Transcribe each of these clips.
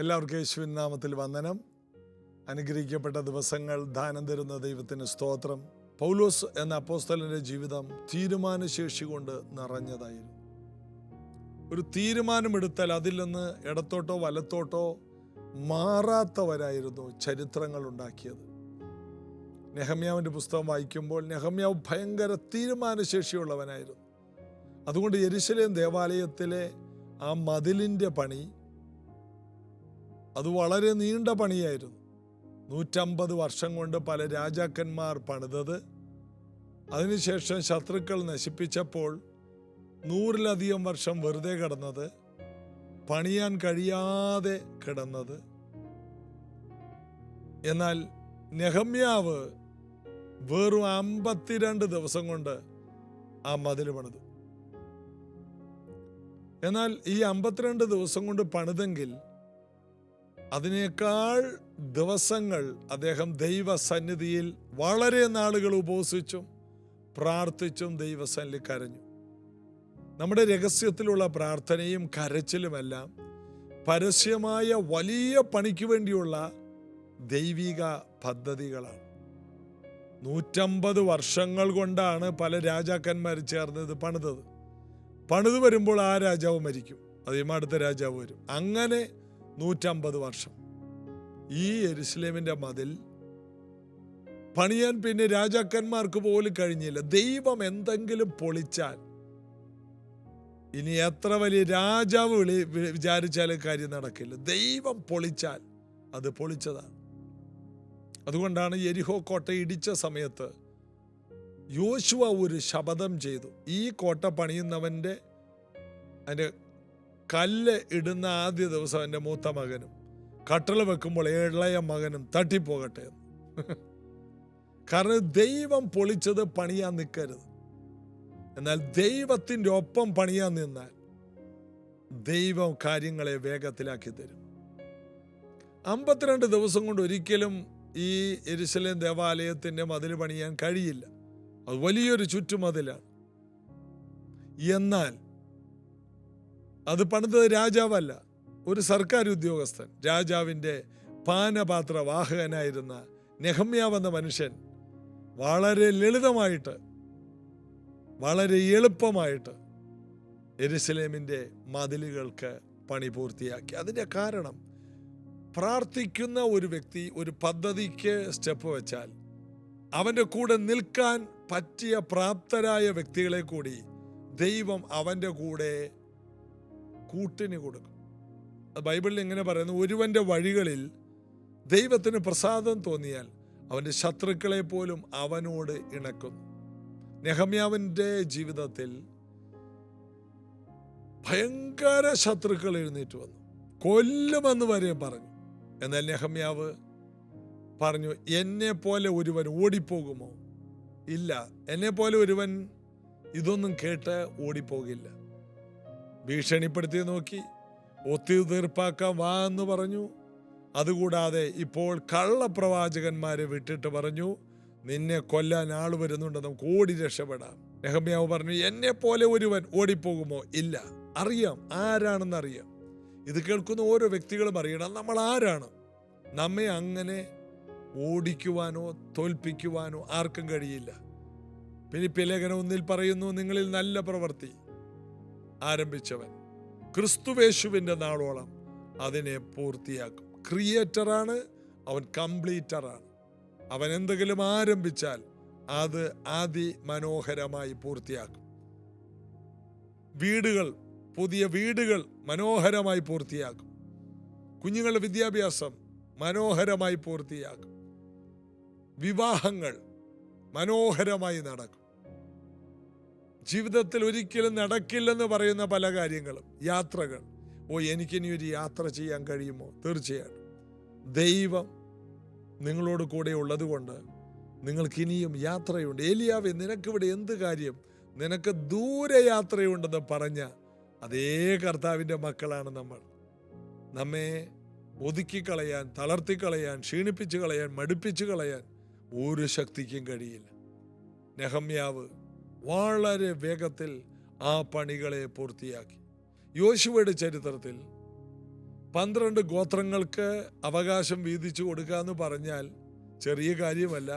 എല്ലാവർക്കും യേശുവിൻ നാമത്തിൽ വന്ദനം. അനുഗ്രഹിക്കപ്പെട്ട ദിവസങ്ങൾ ദാനം തരുന്ന ദൈവത്തിന് സ്തോത്രം. പൗലോസ് എന്ന അപ്പോസ്തലന്റെ ജീവിതം തീരുമാനശേഷി കൊണ്ട് നിറഞ്ഞതായിരുന്നു. ഒരു തീരുമാനമെടുത്താൽ അതിൽ നിന്ന് ഇടത്തോട്ടോ വലത്തോട്ടോ മാറാത്തവരായിരുന്നു ചരിത്രങ്ങൾ ഉണ്ടാക്കിയത്. നെഹമ്യാവിൻ്റെ പുസ്തകം വായിക്കുമ്പോൾ നെഹമ്യാവ് ഭയങ്കര തീരുമാനശേഷിയുള്ളവനായിരുന്നു. അതുകൊണ്ട് യെരുശലേം ദേവാലയത്തിലെ ആ മതിലിൻ്റെ പണി അത് വളരെ നീണ്ട പണിയായിരുന്നു. 150 വർഷം കൊണ്ട് പല രാജാക്കന്മാർ പണിതത്. അതിനുശേഷം ശത്രുക്കൾ നശിപ്പിച്ചപ്പോൾ 100-ലധികം വർഷം വെറുതെ കിടന്നത്, പണിയാൻ കഴിയാതെ കിടന്നത്. എന്നാൽ നെഹമ്യാവ് വെറും 52 ദിവസം കൊണ്ട് ആ മതിൽ പണിതു. എന്നാൽ ഈ 52 ദിവസം കൊണ്ട് പണിതെങ്കിൽ അതിനേക്കാൾ ദിവസങ്ങൾ അദ്ദേഹം ദൈവസന്നിധിയിൽ വളരെ നാളുകൾ ഉപവസിച്ചും പ്രാർത്ഥിച്ചും ദൈവസന്നിധിയിൽ കരഞ്ഞു. നമ്മുടെ രഹസ്യത്തിലുള്ള പ്രാർത്ഥനയും കരച്ചിലുമെല്ലാം പരസ്യമായ വലിയ പണിക്ക് വേണ്ടിയുള്ള ദൈവിക പദ്ധതികളാണ്. 150 വർഷങ്ങൾ കൊണ്ടാണ് പല രാജാക്കന്മാർ ചേർന്ന് ഇത് പണിതത്. പണിത് വരുമ്പോൾ ആ രാജാവ് മരിക്കും, അതേമാ അടുത്ത രാജാവ് വരും. അങ്ങനെ 150 വർഷം ഈ യെരുശലേമിന്റെ മതിൽ പണിയാൻ പിന്നെ രാജാക്കന്മാർക്ക് പോലും കഴിഞ്ഞില്ല. ദൈവം എന്തെങ്കിലും പൊളിച്ചാൽ ഇനി എത്ര വലിയ രാജാവ് വിചാരിച്ചാലും കാര്യം നടക്കില്ല. ദൈവം പൊളിച്ചാൽ അത് പൊളിച്ചതാണ്. അതുകൊണ്ടാണ് യെരിഹോ കോട്ട ഇടിച്ച സമയത്ത് യോശുവ ഒരു ശപഥം ചെയ്തു. ഈ കോട്ട പണിയുന്നവൻ്റെ അതിൻ്റെ കല്ല് ഇടുന്ന ആദ്യ ദിവസം എൻ്റെ മൂത്ത മകനും കട്ടള വെക്കുമ്പോൾ ഇളയ മകനും തട്ടിപ്പോകട്ടെ എന്ന്. കാരണം ദൈവം പൊളിച്ചത് പണിയാൻ നിൽക്കരുത്. എന്നാൽ ദൈവത്തിൻ്റെ ഒപ്പം പണിയാൻ നിന്നാൽ ദൈവം കാര്യങ്ങളെ വേഗത്തിലാക്കി തരും. 52 ദിവസം കൊണ്ട് ഒരിക്കലും ഈ യെരുശലേം ദേവാലയത്തിൻ്റെ മതിൽ പണിയാൻ കഴിയില്ല. അത് വലിയൊരു ചുറ്റുമതിലാണ്. എന്നാൽ അത് പണിതത് രാജാവല്ല, ഒരു സർക്കാർ ഉദ്യോഗസ്ഥൻ. രാജാവിൻ്റെ പാനപാത്ര വാഹകനായിരുന്ന നെഹമ്യാവ് എന്ന മനുഷ്യൻ വളരെ ലളിതമായിട്ട്, വളരെ എളുപ്പമായിട്ട് യെരുശലേമിൻ്റെ മതിലുകൾക്ക് പണി പൂർത്തിയാക്കി. അതിൻ്റെ കാരണം, പ്രാർത്ഥിക്കുന്ന ഒരു വ്യക്തി ഒരു പദ്ധതിക്ക് സ്റ്റെപ്പ് വെച്ചാൽ അവൻ്റെ കൂടെ നിൽക്കാൻ പറ്റിയ പ്രാപ്തരായ വ്യക്തികളെ കൂടി ദൈവം അവൻ്റെ കൂടെ കൂട്ടിന് കൊടുക്കും. ബൈബിളിൽ ഇങ്ങനെ പറയുന്നു, ഒരുവന്റെ വഴികളിൽ ദൈവത്തിന് പ്രസാദം തോന്നിയാൽ അവൻ്റെ ശത്രുക്കളെ പോലും അവനോട് ഇണക്കുന്നു. നെഹമ്യാവിൻ്റെ ജീവിതത്തിൽ ഭയങ്കര ശത്രുക്കൾ എഴുന്നേറ്റ് വന്നു, കൊല്ലുമെന്ന് വരെ പറഞ്ഞു. എന്നാൽ നെഹമ്യാവ് പറഞ്ഞു, എന്നെ പോലെ ഒരുവൻ ഓടിപ്പോകുമോ? ഇല്ല, എന്നെ പോലെ ഒരുവൻ ഇതൊന്നും കേട്ട് ഓടിപ്പോകില്ല. ഭീഷണിപ്പെടുത്തി നോക്കി, ഒത്തുതീർപ്പാക്കാൻ വാ എന്ന് പറഞ്ഞു. അതുകൂടാതെ ഇപ്പോൾ കള്ളപ്രവാചകന്മാരെ വിട്ടിട്ട് പറഞ്ഞു, നിന്നെ കൊല്ലാൻ ആൾ വരുന്നുണ്ട്, നമുക്ക് ഓടി രക്ഷപ്പെടാം. നെഹമ്യാവ് പറഞ്ഞു, എന്നെ പോലെ ഒരുവൻ ഓടിപ്പോകുമോ? ഇല്ല. അറിയാം, ആരാണെന്നറിയാം. ഇത് കേൾക്കുന്ന ഓരോ വ്യക്തികളും അറിയണം നമ്മൾ ആരാണ്. നമ്മെ അങ്ങനെ ഓടിക്കുവാനോ തോൽപ്പിക്കുവാനോ ആർക്കും കഴിയില്ല. ഫിലിപ്പിയ ലേഖനം 1 പറയുന്നു, നിങ്ങളിൽ നല്ല പ്രവൃത്തി ആരംഭിച്ചവൻ ക്രിസ്തുവേശുവിൻ്റെ നാളോളം അതിനെ പൂർത്തിയാക്കും. ക്രിയേറ്ററാണ് അവൻ, കംപ്ലീറ്ററാണ് അവൻ. എന്തെങ്കിലും ആരംഭിച്ചാൽ അത് അതിമനോഹരമായി പൂർത്തിയാക്കും. വീടുകൾ, പുതിയ വീടുകൾ മനോഹരമായി പൂർത്തിയാക്കും. കുഞ്ഞുങ്ങളുടെ വിദ്യാഭ്യാസം മനോഹരമായി പൂർത്തിയാക്കും. വിവാഹങ്ങൾ മനോഹരമായി നടക്കും. ജീവിതത്തിൽ ഒരിക്കലും നടക്കില്ലെന്ന് പറയുന്ന പല കാര്യങ്ങളും, യാത്രകൾ, എനിക്കിനി ഒരു യാത്ര ചെയ്യാൻ കഴിയുമോ? തീർച്ചയായിട്ടും ദൈവം നിങ്ങളോട് കൂടെ ഉള്ളത് കൊണ്ട് നിങ്ങൾക്കിനിയും യാത്രയുണ്ട്. ഏലിയാവേ, നിനക്കിവിടെ എന്ത് കാര്യം? നിനക്ക് ദൂരെ യാത്രയുണ്ടെന്ന് പറഞ്ഞ അതേ കർത്താവിൻ്റെ മക്കളാണ് നമ്മൾ. നമ്മെ ഒതുക്കിക്കളയാൻ, തളർത്തിക്കളയാൻ, ക്ഷീണിപ്പിച്ച് കളയാൻ, മടുപ്പിച്ച് കളയാൻ ഒരു ശക്തിക്കും കഴിയില്ല. നെഹമ്യാവ് വളരെ വേഗത്തിൽ ആ പണികളെ പൂർത്തിയാക്കി. യോശുവയുടെ ചരിത്രത്തിൽ 12 ഗോത്രങ്ങൾക്ക് അവകാശം വീതിച്ചു കൊടുക്കുക എന്ന് പറഞ്ഞാൽ ചെറിയ കാര്യമല്ല,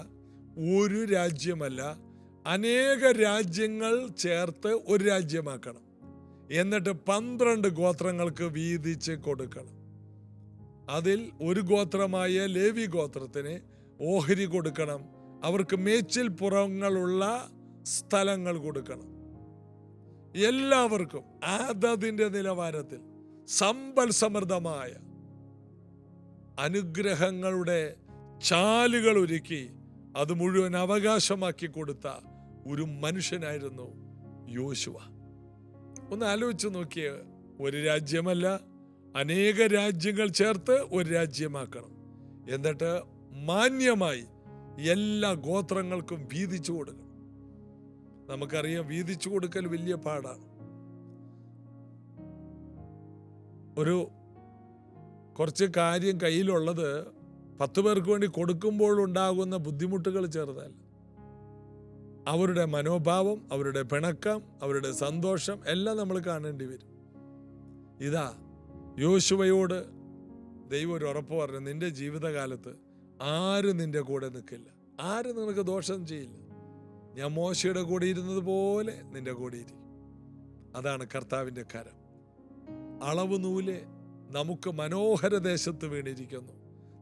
ഒരു രാജ്യമല്ല, അനേക രാജ്യങ്ങൾ ചേർത്ത് ഒരു രാജ്യമാക്കണം. എന്നിട്ട് 12 ഗോത്രങ്ങൾക്ക് വീതിച്ച് കൊടുക്കണം. അതിൽ ഒരു ഗോത്രമായ ലേവി ഗോത്രത്തിന് ഓഹരി കൊടുക്കണം. അവർക്ക് മേച്ചിൽ പുറങ്ങളുള്ള സ്ഥലങ്ങൾ കൊടുക്കണം. എല്ലാവർക്കും അതതിൻ്റെ നിലവാരത്തിൽ സമ്പൽ സമൃദ്ധമായ അനുഗ്രഹങ്ങളുടെ ചാലുകൾ ഒരുക്കി അത് മുഴുവൻ അവകാശമാക്കി കൊടുത്ത ഒരു മനുഷ്യനായിരുന്നു യോശുവ. ഒന്ന് ആലോചിച്ച് നോക്കിയേ, ഒരു രാജ്യമല്ല, അനേക രാജ്യങ്ങൾ ചേർത്ത് ഒരു രാജ്യമാക്കണം. എന്നിട്ട് മാന്യമായി എല്ലാ ഗോത്രങ്ങൾക്കും വീതിച്ചു കൊടുക്കണം. നമുക്കറിയാം, വീതിച്ചു കൊടുക്കൽ വലിയ പാടാണ്. കുറച്ച് കാര്യം കയ്യിലുള്ളത് 10 പേർക്ക് വേണ്ടി കൊടുക്കുമ്പോൾ ഉണ്ടാകുന്ന ബുദ്ധിമുട്ടുകൾ ചെറുതല്ല. അവരുടെ മനോഭാവം, അവരുടെ പിണക്കം, അവരുടെ സന്തോഷം എല്ലാം നമ്മൾ കാണേണ്ടി വരും. ഇതാ യോശുവയോട് ദൈവം ഒരു ഉറപ്പ് പറഞ്ഞു, നിന്റെ ജീവിതകാലത്ത് ആരും നിന്റെ കൂടെ നിൽക്കില്ല, ആരും നിനക്ക് ദോഷം ചെയ്യില്ല. ഞാൻ മോശയുടെ കൂടെ ഇരുന്നത് പോലെ നിന്റെ കൂടെ ഇരിക്കും. അതാണ് കർത്താവിൻ്റെ കരം. അളവ് നൂല് നമുക്ക് മനോഹര ദേശത്ത് വീണിരിക്കുന്നു,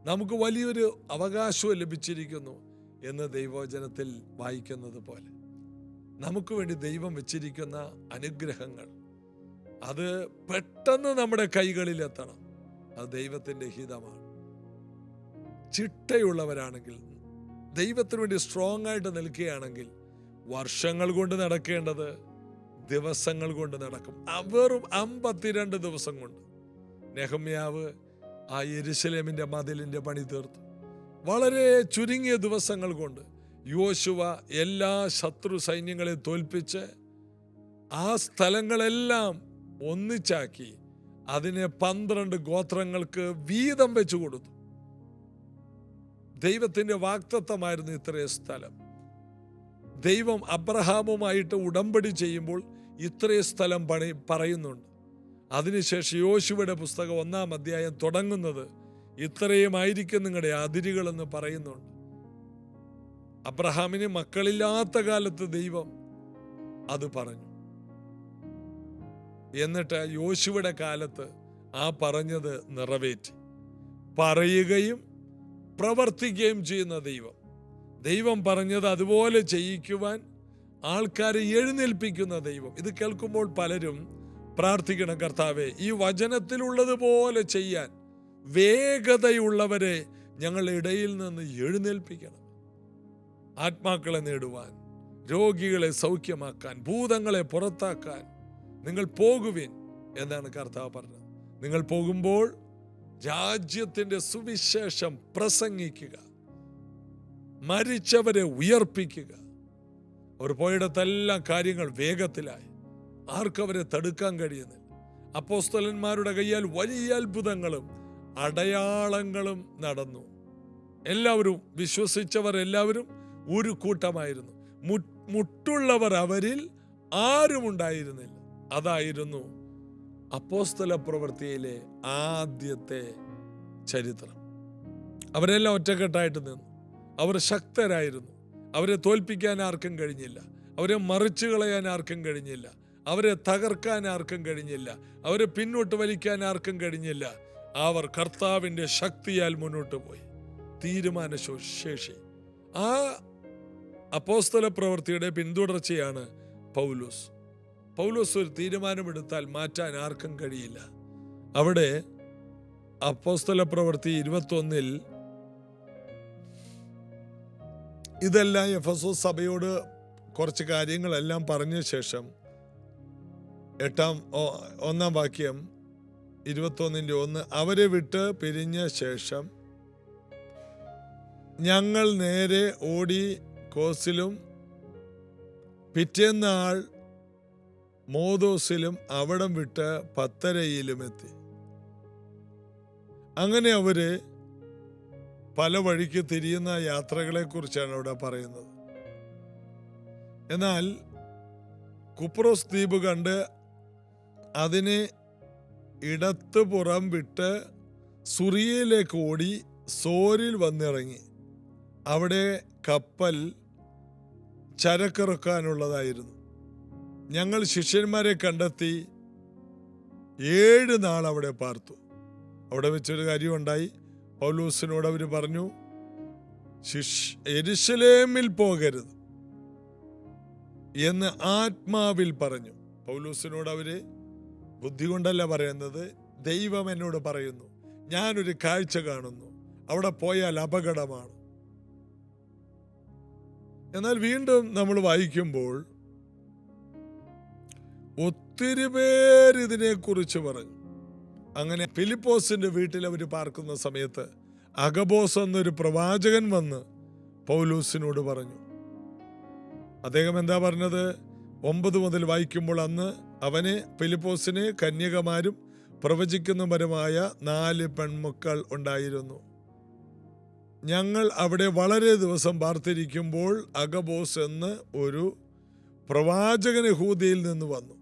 നമുക്ക് വലിയൊരു അവകാശവും ലഭിച്ചിരിക്കുന്നു എന്ന് ദൈവവചനത്തിൽ വായിക്കുന്നത് പോലെ നമുക്ക് വേണ്ടി ദൈവം വെച്ചിരിക്കുന്ന അനുഗ്രഹങ്ങൾ അത് പെട്ടെന്ന് നമ്മുടെ കൈകളിൽ എത്തണം. അത് ദൈവത്തിൻ്റെ ഹിതമാണ്. ചിട്ടയുള്ളവരാണെങ്കിൽ, ദൈവത്തിന് വേണ്ടി സ്ട്രോങ് ആയിട്ട് നിൽക്കുകയാണെങ്കിൽ വർഷങ്ങൾ കൊണ്ട് നടക്കേണ്ടത് ദിവസങ്ങൾ കൊണ്ട് നടക്കും. വെറും 52 ദിവസം കൊണ്ട് നെഹമ്യാവ് ആ യെരുശലേമിന്റെ മതിലിന്റെ പണി തീർത്തു. വളരെ ചുരുങ്ങിയ ദിവസങ്ങൾ കൊണ്ട് യോശുവ എല്ലാ ശത്രു സൈന്യങ്ങളെ തോൽപ്പിച്ച് ആ സ്ഥലങ്ങളെല്ലാം ഒന്നിച്ചാക്കി അതിനെ 12 ഗോത്രങ്ങൾക്ക് വീതം വെച്ചു കൊടുത്തു. ദൈവത്തിന്റെ വാഗ്ദത്തമായിരുന്നു ഇത്രയും സ്ഥലം. ദൈവം അബ്രഹാമുമായിട്ട് ഉടമ്പടി ചെയ്യുമ്പോൾ ഇത്രയും സ്ഥലം പറയുന്നുണ്ട്. അതിനുശേഷം യോശുവയുടെ പുസ്തകം 1-ാം അധ്യായം തുടങ്ങുന്നത് ഇത്രയും ആയിരിക്കും നിങ്ങളുടെ അതിരുകളെന്ന് പറയുന്നുണ്ട്. അബ്രഹാമിന് മക്കളില്ലാത്ത കാലത്ത് ദൈവം അത് പറഞ്ഞു. എന്നിട്ട് യോശുവയുടെ കാലത്ത് ആ പറഞ്ഞത് നിറവേറ്റി. പറയുകയും പ്രവർത്തിക്കുകയും ചെയ്യുന്ന ദൈവം പറഞ്ഞത് അതുപോലെ ചെയ്യിക്കുവാൻ ആൾക്കാരെ എഴുന്നേൽപ്പിക്കുന്ന ദൈവം. ഇത് കേൾക്കുമ്പോൾ പലരും പ്രാർത്ഥിക്കണം, കർത്താവേ ഈ വചനത്തിലുള്ളതുപോലെ ചെയ്യാൻ വേഗതയുള്ളവരെ ഞങ്ങളുടെ ഇടയിൽ നിന്ന് എഴുന്നേൽപ്പിക്കണം. ആത്മാക്കളെ നേടുവാൻ, രോഗികളെ സൗഖ്യമാക്കാൻ, ഭൂതങ്ങളെ പുറത്താക്കാൻ നിങ്ങൾ പോകുവിൻ എന്നാണ് കർത്താവ് പറഞ്ഞത്. നിങ്ങൾ പോകുമ്പോൾ രാജ്യത്തിൻ്റെ സുവിശേഷം പ്രസംഗിക്കുക, മരിച്ചവരെ ഉയർപ്പിക്കുക. അവർ പോയിടത്തെല്ലാം കാര്യങ്ങൾ വേഗത്തിലായി. ആർക്കവരെ തടുക്കാൻ കഴിയുന്നില്ല. അപ്പോസ്തലന്മാരുടെ കയ്യാൽ വലിയ അത്ഭുതങ്ങളും അടയാളങ്ങളും നടന്നു. എല്ലാവരും വിശ്വസിച്ചവർ എല്ലാവരും ഒരു കൂട്ടമായിരുന്നു. മുട്ടുള്ളവർ അവരിൽ ആരും ഉണ്ടായിരുന്നില്ല. അതായിരുന്നു അപ്പോസ്തല പ്രവൃത്തിയിലെ ആദ്യത്തെ ചരിത്രം. അവരെല്ലാം ഒറ്റക്കെട്ടായിട്ട് നിന്നു. അവർ ശക്തരായിരുന്നു. അവരെ തോൽപ്പിക്കാൻ ആർക്കും കഴിഞ്ഞില്ല. അവരെ മറിച്ചു കളയാൻ ആർക്കും കഴിഞ്ഞില്ല. അവരെ തകർക്കാൻ ആർക്കും കഴിഞ്ഞില്ല. അവരെ പിന്നോട്ട് വലിക്കാൻ ആർക്കും കഴിഞ്ഞില്ല. അവർ കർത്താവിൻ്റെ ശക്തിയാൽ മുന്നോട്ട് പോയി. തീരുമാനശേഷി. ആ അപ്പോസ്തല പ്രവൃത്തിയുടെ പിന്തുടർച്ചയാണ് പൗലോസ്. ഒരു തീരുമാനമെടുത്താൽ മാറ്റാൻ ആർക്കും കഴിയില്ല. അവിടെ അപ്പോസ്തല പ്രവൃത്തി 21 ഇതെല്ലാം എഫെസോസ് സഭയോട് കുറച്ച് കാര്യങ്ങളെല്ലാം പറഞ്ഞ ശേഷം 1-ാം വാക്യം 21:1 അവരെ വിട്ട് പിരിഞ്ഞ ശേഷം ഞങ്ങൾ നേരെ ഓടി കോസിലും പിറ്റേന്നാൾ മോദോസിലും അവിടം വിട്ട് പത്തരയിലും എത്തി. അങ്ങനെ അവര് പല വഴിക്ക് തിരിയുന്ന യാത്രകളെ കുറിച്ചാണ് അവിടെ പറയുന്നത്. എന്നാൽ കുപ്രോസ് ദ്വീപ് കണ്ട് അതിനെ ഇടത്ത് പുറം വിട്ട് സുറിയയിലേക്ക് ഓടി സോരിൽ വന്നിറങ്ങി. അവിടെ കപ്പൽ ചരക്കിറക്കാനുള്ളതായിരുന്നു. ഞങ്ങൾ ശിഷ്യന്മാരെ കണ്ടെത്തി 7 നാൾ അവിടെ പാർത്തു. അവിടെ വെച്ചൊരു കാര്യമുണ്ടായി. പൗലോസിനോട് അവർ പറഞ്ഞു, യെരുശലേമിൽ പോകരുത് എന്ന് ആത്മാവിൽ പറഞ്ഞു. പൗലോസിനോട് അവര് ബുദ്ധി കൊണ്ടല്ല പറയുന്നത്, ദൈവം എന്നോട് പറയുന്നു, ഞാനൊരു കാഴ്ച കാണുന്നു, അവിടെ പോയാൽ അപകടമാണ്. എന്നാൽ വീണ്ടും നമ്മൾ വായിക്കുമ്പോൾ ഒത്തിരി പേര് ഇതിനെക്കുറിച്ച് പറഞ്ഞു. അങ്ങനെ ഫിലിപ്പോസിന്റെ വീട്ടിൽ അവർ പാർക്കുന്ന സമയത്ത് അഗബോസ് എന്നൊരു പ്രവാചകൻ വന്ന് പൗലോസിനോട് പറഞ്ഞു. അദ്ദേഹം എന്താ പറഞ്ഞത്? 9 മുതൽ വായിക്കുമ്പോൾ, അന്ന് അവന് ഫിലിപ്പോസിന് കന്യകമാരും പ്രവചിക്കുന്നവരുമായ 4 പെൺമക്കൾ ഉണ്ടായിരുന്നു. ഞങ്ങൾ അവിടെ വളരെ ദിവസം പാർത്തിരിക്കുമ്പോൾ അഗബോസ് എന്ന് ഒരു പ്രവാചകൻ യഹൂദയിൽ നിന്ന് വന്നു.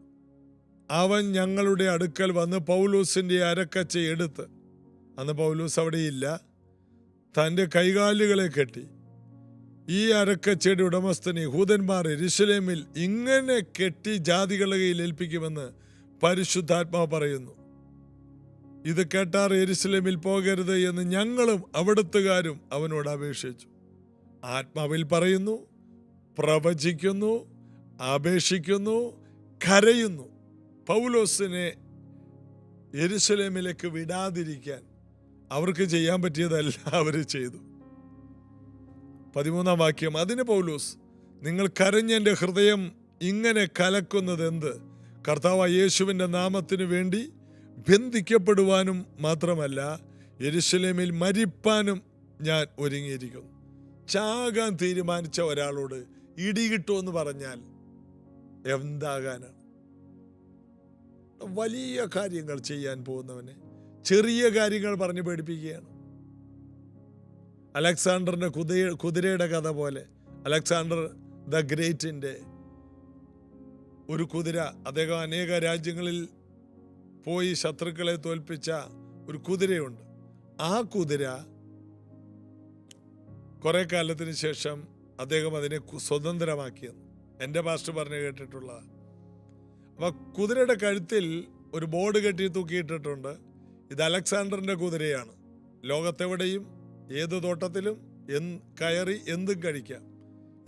അവൻ ഞങ്ങളുടെ അടുക്കൽ വന്ന് പൗലോസിന്റെ അരക്കച്ച എടുത്ത്, അന്ന് പൗലോസ് അവിടെയില്ല, തൻ്റെ കൈകാലുകളെ കെട്ടി, ഈ അരക്കച്ചയുടെ ഉടമസ്ഥന് യഹൂദന്മാർ യെരുശലേമിൽ ഇങ്ങനെ കെട്ടി ജാതികളുടെ കയ്യിൽ ഏൽപ്പിക്കുമെന്ന് പരിശുദ്ധാത്മാവ് പറയുന്നു. ഇത് കേട്ടാർ യെരുശലേമിൽ പോകരുത് എന്ന് ഞങ്ങളും അവിടുത്തുകാരും അവനോട് അപേക്ഷിച്ചു. ആത്മാവിൽ പറയുന്നു, പ്രവചിക്കുന്നു, അപേക്ഷിക്കുന്നു, കരയുന്നു. പൗലോസിനെ യെരുശലേമിലേക്ക് വിടാതിരിക്കാൻ അവർക്ക് ചെയ്യാൻ പറ്റിയതല്ല അവർ ചെയ്തു. 13-ാം വാക്യം, അതിന് പൗലോസ്, നിങ്ങൾ കരഞ്ഞെൻ്റെ ഹൃദയം ഇങ്ങനെ കലക്കുന്നത് എന്ത്? കർത്താവായ യേശുവിൻ്റെ നാമത്തിനു വേണ്ടി ബന്ധിക്കപ്പെടുവാനും മാത്രമല്ല യെരുശലേമിൽ മരിപ്പാനും ഞാൻ ഒരുങ്ങിയിരിക്കുന്നു. ചാകാൻ തീരുമാനിച്ച ഒരാളോട് ഇടികിട്ടുമെന്ന് പറഞ്ഞാൽ എന്താകാനാണ്? വലിയ കാര്യങ്ങൾ ചെയ്യാൻ പോകുന്നവനെ ചെറിയ കാര്യങ്ങൾ പറഞ്ഞ് പേടിപ്പിക്കുകയാണ്. അലക്സാണ്ടറിന്റെ കുതിരയുടെ കഥ പോലെ, അലക്സാണ്ടർ ദ ഗ്രേറ്റിന്റെ ഒരു കുതിര, അദ്ദേഹം അനേക രാജ്യങ്ങളിൽ പോയി ശത്രുക്കളെ തോൽപ്പിച്ച ഒരു കുതിരയുണ്ട്. ആ കുതിര കുറെ കാലത്തിന് ശേഷം അദ്ദേഹം അതിനെ സ്വതന്ത്രമാക്കിയെന്ന് എൻ്റെ പാസ്റ്റർ പറഞ്ഞു കേട്ടിട്ടുള്ള. അപ്പൊ കുതിരയുടെ കഴുത്തിൽ ഒരു ബോർഡ് കെട്ടി തൂക്കിയിട്ടിട്ടുണ്ട്, ഇത് അലക്സാണ്ടറിന്റെ കുതിരയാണ്, ലോകത്തെവിടെയും ഏത് തോട്ടത്തിലും കയറി എന്തും കഴിക്കാം,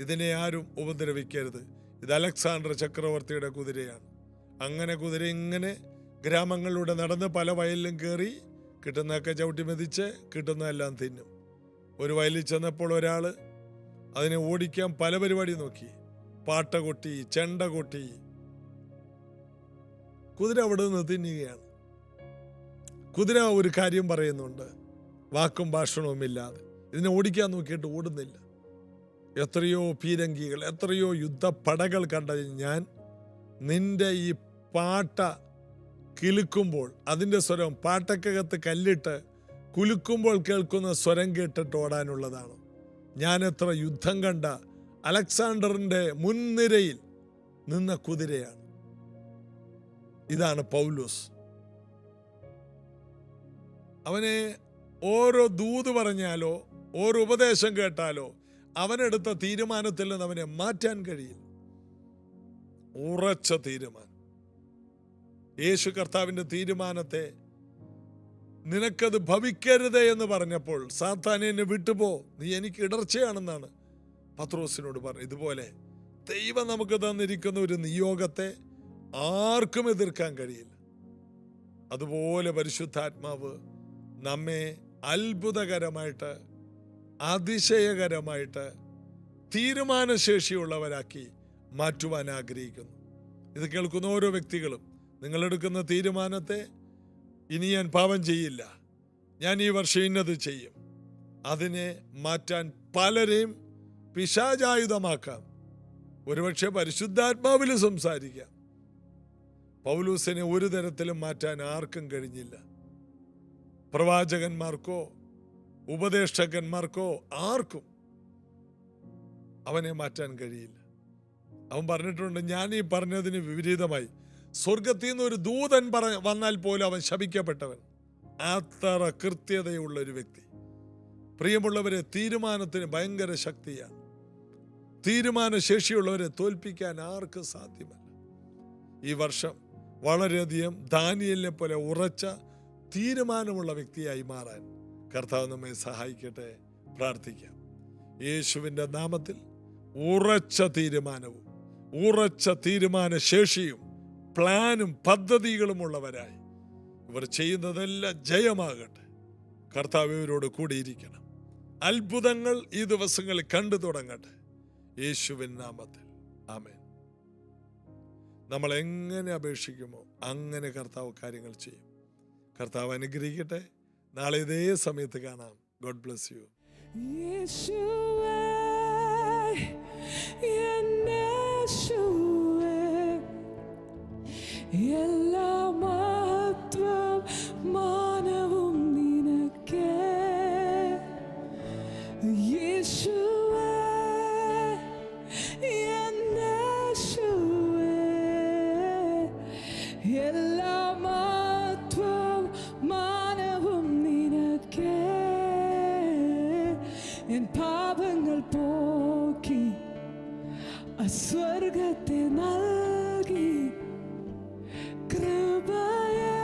ഇതിനെ ആരും ഉപദ്രവിക്കരുത്, ഇത് അലക്സാണ്ടർ ചക്രവർത്തിയുടെ കുതിരയാണ്. അങ്ങനെ കുതിര ഇങ്ങനെ ഗ്രാമങ്ങളിലൂടെ നടന്ന് പല വയലിലും കയറി കിട്ടുന്നതൊക്കെ ചവിട്ടി മെതിച്ച് കിട്ടുന്നതെല്ലാം തിന്നും. ഒരു വയലിൽ ചെന്നപ്പോൾ ഒരാൾ അതിനെ ഓടിക്കാൻ പല പരിപാടി നോക്കി, പാട്ട കൊട്ടി, ചെണ്ട കൊട്ടി, കുതിര അവിടെ നിന്ന് തിന്നുകയാണ്. കുതിര ഒരു കാര്യം പറയുന്നുണ്ട്, വാക്കും ഭാഷണവും ഇല്ലാതെ. ഇതിനെ ഓടിക്കാൻ നോക്കിയിട്ട് ഓടുന്നില്ല. എത്രയോ പീരങ്കികൾ, എത്രയോ യുദ്ധപ്പടകൾ കണ്ട ഞാൻ നിന്റെ ഈ പാട്ട കിലുക്കുമ്പോൾ അതിൻ്റെ സ്വരം, പാട്ടക്കകത്ത് കല്ലിട്ട് കുലുക്കുമ്പോൾ കേൾക്കുന്ന സ്വരം കേട്ടിട്ട് ഓടാനുള്ളതാണ്. ഞാൻ എത്ര യുദ്ധം കണ്ട അലക്സാണ്ടറിൻ്റെ മുൻനിരയിൽ നിന്ന കുതിരയാണ്. ഇതാണ് പൗലോസ്. അവനെ ഓരോ ദൂത് പറഞ്ഞാലോ ഓരോ ഉപദേശം കേട്ടാലോ അവനെടുത്ത തീരുമാനത്തിൽ നിന്ന് അവനെ മാറ്റാൻ കഴിയില്ല. ഉറച്ച തീരുമാനം. യേശു കർത്താവിൻ്റെ തീരുമാനത്തെ നിനക്കത് ഭവിക്കരുത് എന്ന് പറഞ്ഞപ്പോൾ സാത്താനെ എന്നെ വിട്ടുപോ, നീ എനിക്ക് ഇടർച്ചയാണെന്നാണ് പത്രോസിനോട് പറഞ്ഞു. ഇതുപോലെ ദൈവം നമുക്ക് തന്നിരിക്കുന്ന ഒരു നിയോഗത്തെ ആർക്കും എതിർക്കാൻ കഴിയില്ല. അതുപോലെ പരിശുദ്ധാത്മാവ് നമ്മെ അത്ഭുതകരമായിട്ട്, അതിശയകരമായിട്ട് തീരുമാനശേഷിയുള്ളവരാക്കി മാറ്റുവാൻ ആഗ്രഹിക്കുന്നു. ഇത് കേൾക്കുന്ന ഓരോ വ്യക്തികളും നിങ്ങളെടുക്കുന്ന തീരുമാനത്തെ, ഇനി ഞാൻ പാപം ചെയ്യില്ല, ഞാൻ ഈ വർഷം ഇന്നത് ചെയ്യും, അതിനെ മാറ്റാൻ പലരെയും പിശാചായുധമാക്കാം. ഒരുപക്ഷെ പരിശുദ്ധാത്മാവിൽ സംസാരിക്കാം. പൗലോസിനെ ഒരു തരത്തിലും മാറ്റാൻ ആർക്കും കഴിഞ്ഞില്ല. പ്രവാചകന്മാർക്കോ ഉപദേഷ്ടകന്മാർക്കോ ആർക്കും അവനെ മാറ്റാൻ കഴിയില്ല. അവൻ പറഞ്ഞിട്ടുണ്ട്, ഞാൻ ഈ പറഞ്ഞതിന് വിപരീതമായി സ്വർഗത്തിൽ നിന്ന് ഒരു ദൂതൻ വന്നാൽ പോലും അവൻ ശപിക്കപ്പെട്ടവൻ. അത്ര കൃത്യതയുള്ള ഒരു വ്യക്തി. പ്രിയമുള്ളവരെ, തീരുമാനത്തിന് ഭയങ്കര ശക്തിയാണ്. തീരുമാനശേഷിയുള്ളവരെ തോൽപ്പിക്കാൻ ആർക്കും സാധ്യമല്ല. ഈ വർഷം വളരെയധികം ദാനിയേലിനെ പോലെ ഉറച്ച തീരുമാനമുള്ള വ്യക്തിയായി മാറാൻ കർത്താവ് നമ്മെ സഹായിക്കട്ടെ. പ്രാർത്ഥിക്കാം. യേശുവിൻ്റെ നാമത്തിൽ ഉറച്ച തീരുമാനവും ഉറച്ച തീരുമാനശേഷിയും പ്ലാനും പദ്ധതികളുമുള്ളവരായി ഇവർ ചെയ്യുന്നതെല്ലാം ജയമാകട്ടെ. കർത്താവ് ഇവരോട് കൂടിയിരിക്കണം. അത്ഭുതങ്ങൾ ഈ ദിവസങ്ങളിൽ കണ്ടു തുടങ്ങട്ടെ. യേശുവിൻ നാമത്തിൽ ആമേൻ. നമ്മൾ എങ്ങനെ അപേക്ഷിക്കുമോ അങ്ങനെ കർത്താവ് കാര്യങ്ങൾ ചെയ്യും. കർത്താവ് അനുഗ്രഹിക്കട്ടെ. നാളെ ഇതേ സമയത്ത് കാണാം. God bless you. എല്ലാ മഹത്വം മാനവും നിനക്കേ യേശുവേ, യേശുവേ. എല്ലാ മഹത്വം മാനവും നിനക്കേ. എൻ പാപങ്ങൾ പോക്കി സ്വർഗത്തെ നൽകി കൃപയേ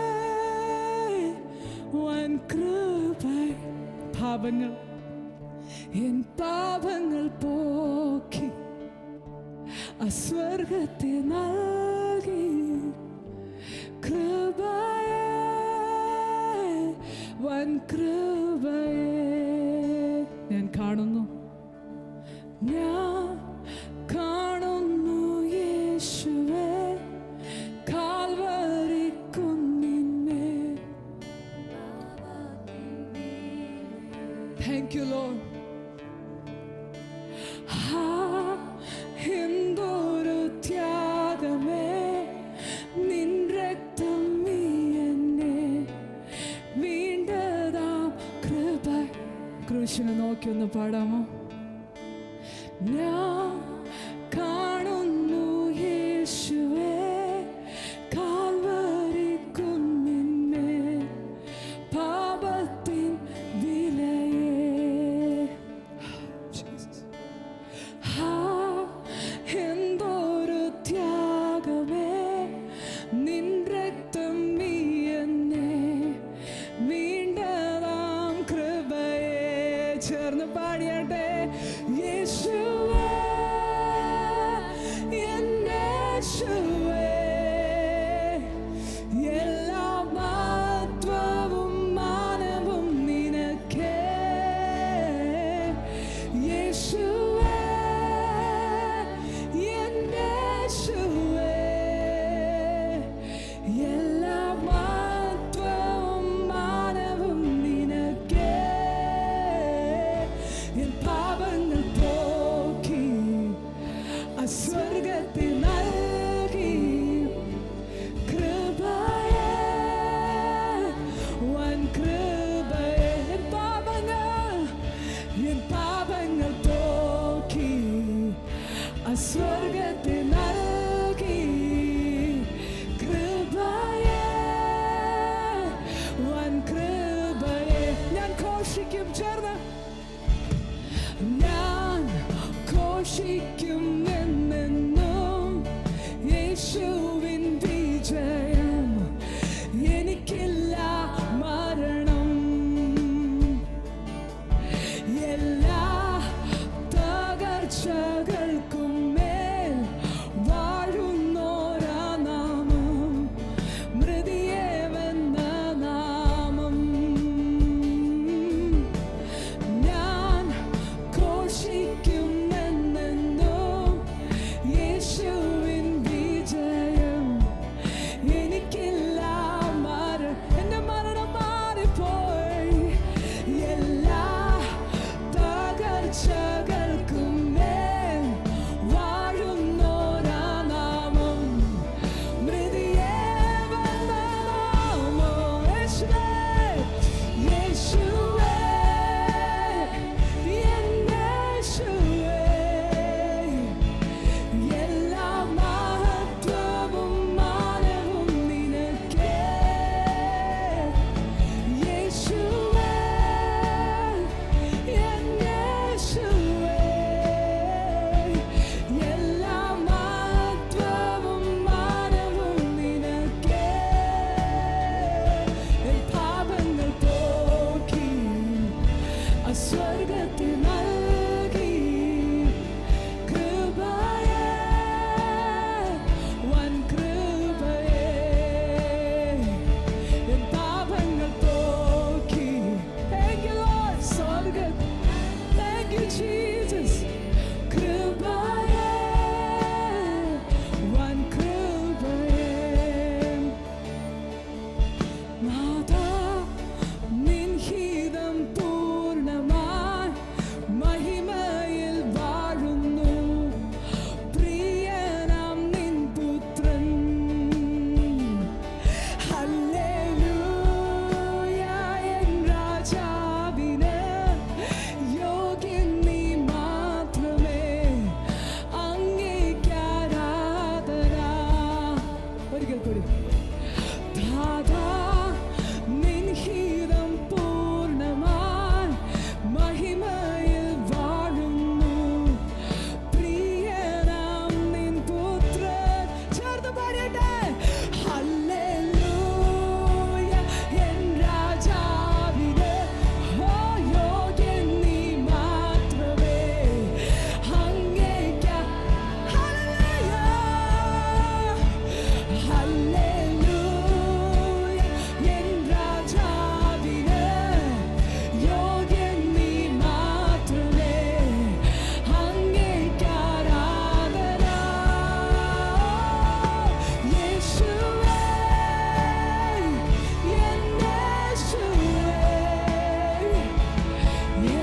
വൻ കൃപൈ. പാപങ്ങൾ എൻ പാപങ്ങൾ പോക്കി സ്വർഗത്തെ നൽകി കൃപയേ വൻ കൃപയേ. ഞാൻ കാണുന്നു, ഞാൻ കാണുന്നു യേശുവേ കാൽവരി കുന്നിന്മേൽ. Thank you, Lord. എന്തൊരു ത്യാഗമേ നിൻ രക്തം നീ എന്നെ വീണ്ടതാം കൃപ. ക്രൂശിനെ നോക്കി ഒന്ന് പാടാമോ? ഞാൻ കാണുന്നു യേശുവേ കാൽവരി കുന്നിന്മേൽ പാപത്തിൻ വിലയേ. എന്തൊരു ത്യാഗമേ നിൻ രക്തം നീ എന്നെ വീണ്ടതാം കൃപയേ. ചേർന്ന് പാടിയാട്ടെ. യേശുവേ, യേശുവേ. എല്ലാ മഹത്വവും മാനവും നിനക്കേ യേശുവേ, യേശുവേ. എല്ലാ മഹത്വവും മാനവും നിനക്കേ. എൻ പാപങ്ങൾ പോക്കി സ്വർഗത്തിൽ നൽകി കൃപയെ, വൻ കൃപയെ, എൻ പാപങ്ങൾ പോക്കി. Thank you Lord, സ്വർഗത്തിൽ. Thank you Jesus. കൃപയെ, വൻ കൃപയെ. നാഥാ, നിൻ ഹിതം പൂർണ്ണമായി മഹിമയിൽ വാഴുന്നു പ്രിയനാം നിൻ പുത്രൻ. ഹല്ലേലൂയ, എൻ രാജാവിന് യോഗ്യൻ നീ മാത്രമേ, അങ്ങേക്ക് ആരാധന. ഒരിക്കൽ കൂടി. ദാതാ, നിൻ ഹിതം പൂർണ്ണമായി മഹിമയിൽ വാഴുന്നു പ്രിയനാം നിൻ പുത്രൻ. ചേർന്ന് പാടിയട്ടെ. ഹല്ലേലൂയ, എൻ രാജാവിന് യോഗ്യൻ നീ മാത്രമേ, അങ്ങേക്ക് ഹല്ലേലൂയ, ഹല്ലേലൂയ, എൻ രാജാവിന് യോഗ്യൻ നീ മാത്രമേ, അങ്ങേക്ക് ആരാധന. യേശുവേ, എൻ യേശുവേ,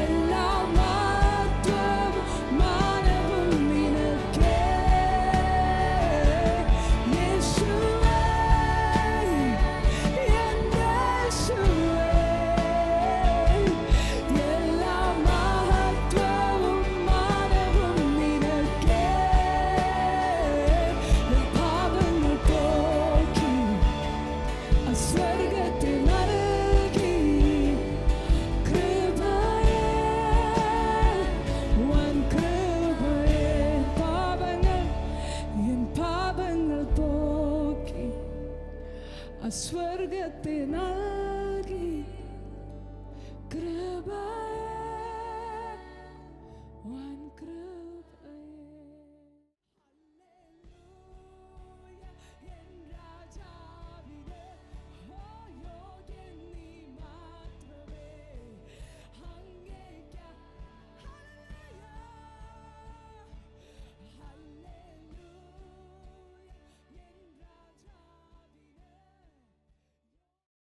എല്ലാ മഹത്വവും മാനവും നിനക്കേ. യേശുവേ, എൻ യേശുവേ, എല്ലാ മഹത്വവും മാനവും നിനക്കേ. എൻ പാപങ്ങൾ പോക്കി സ്വർഗത്തിൽ നൽകി കൃപയെ, വൻ കൃപയെ. പാപങ്ങൾ, എൻ പാപങ്ങൾ പോക്കി സ്വർഗത്തിൽ നൽകി കൃപ.